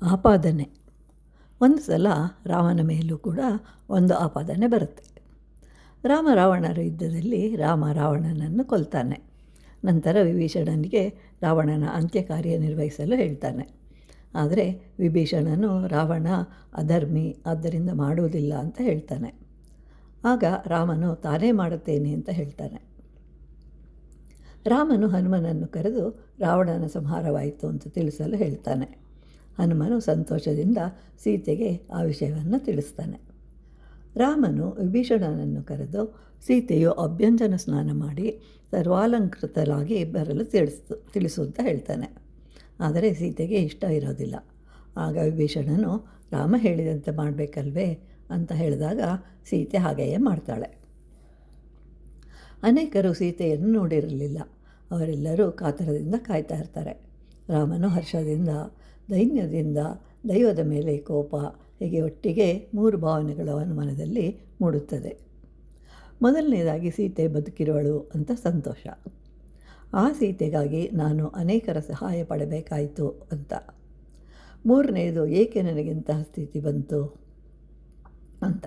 ಆಪಾದನೆ. ಒಂದು ಸಲ ರಾಮನ ಮೇಲೂ ಕೂಡ ಒಂದು ಆಪಾದನೆ ಬರುತ್ತೆ. ರಾಮ ರಾವಣರ ಯುದ್ಧದಲ್ಲಿ ರಾಮ ರಾವಣನನ್ನು ಕೊಲ್ತಾನೆ. ನಂತರ ವಿಭೀಷಣನಿಗೆ ರಾವಣನ ಅಂತ್ಯಕಾರ್ಯ ನಿರ್ವಹಿಸಲು ಹೇಳ್ತಾನೆ. ಆದರೆ ವಿಭೀಷಣನು ರಾವಣ ಅಧರ್ಮಿ, ಆದ್ದರಿಂದ ಮಾಡುವುದಿಲ್ಲ ಅಂತ ಹೇಳ್ತಾನೆ. ಆಗ ರಾಮನು ತಾನೇ ಮಾಡುತ್ತೇನೆ ಅಂತ ಹೇಳ್ತಾನೆ. ರಾಮನು ಹನುಮನನ್ನು ಕರೆದು ರಾವಣನ ಸಂಹಾರವಾಯಿತು ಅಂತ ತಿಳಿಸಲು ಹೇಳ್ತಾನೆ. ಹನುಮನು ಸಂತೋಷದಿಂದ ಸೀತೆಗೆ ಆ ವಿಷಯವನ್ನು ತಿಳಿಸ್ತಾನೆ. ರಾಮನು ವಿಭೀಷಣನನ್ನು ಕರೆದು ಸೀತೆಯು ಅಭ್ಯಂಜನ ಸ್ನಾನ ಮಾಡಿ ಸರ್ವಾಲಂಕೃತರಾಗಿ ಬರಲು ತಿಳಿಸು ಅಂತ ಹೇಳ್ತಾನೆ. ಆದರೆ ಸೀತೆಗೆ ಇಷ್ಟ ಇರೋದಿಲ್ಲ. ಆಗ ವಿಭೀಷಣನು ರಾಮ ಹೇಳಿದಂತೆ ಮಾಡಬೇಕಲ್ವೇ ಅಂತ ಹೇಳಿದಾಗ ಸೀತೆ ಹಾಗೆಯೇ ಮಾಡ್ತಾಳೆ. ಅನೇಕರು ಸೀತೆಯನ್ನು ನೋಡಿರಲಿಲ್ಲ. ಅವರೆಲ್ಲರೂ ಕಾತರದಿಂದ ಕಾಯ್ತಾ ಇರ್ತಾರೆ. ರಾಮನು ಹರ್ಷದಿಂದ, ದೈನ್ಯದಿಂದ, ದೈವದ ಮೇಲೆ ಕೋಪ, ಹೀಗೆ ಒಟ್ಟಿಗೆ 3 ಭಾವನೆಗಳು ಅವನ ಮನದಲ್ಲಿ ಮೂಡುತ್ತದೆ. ಮೊದಲನೇದಾಗಿ ಸೀತೆ ಬದುಕಿರುವಳು ಅಂತ ಸಂತೋಷ. ಆ ಸೀತೆಗಾಗಿ ನಾನು ಅನೇಕರ ಸಹಾಯ ಪಡಬೇಕಾಯಿತು ಅಂತ. 3ನೇದು, ಏಕೆ ನನಗಿಂತಹ ಸ್ಥಿತಿ ಬಂತು ಅಂತ.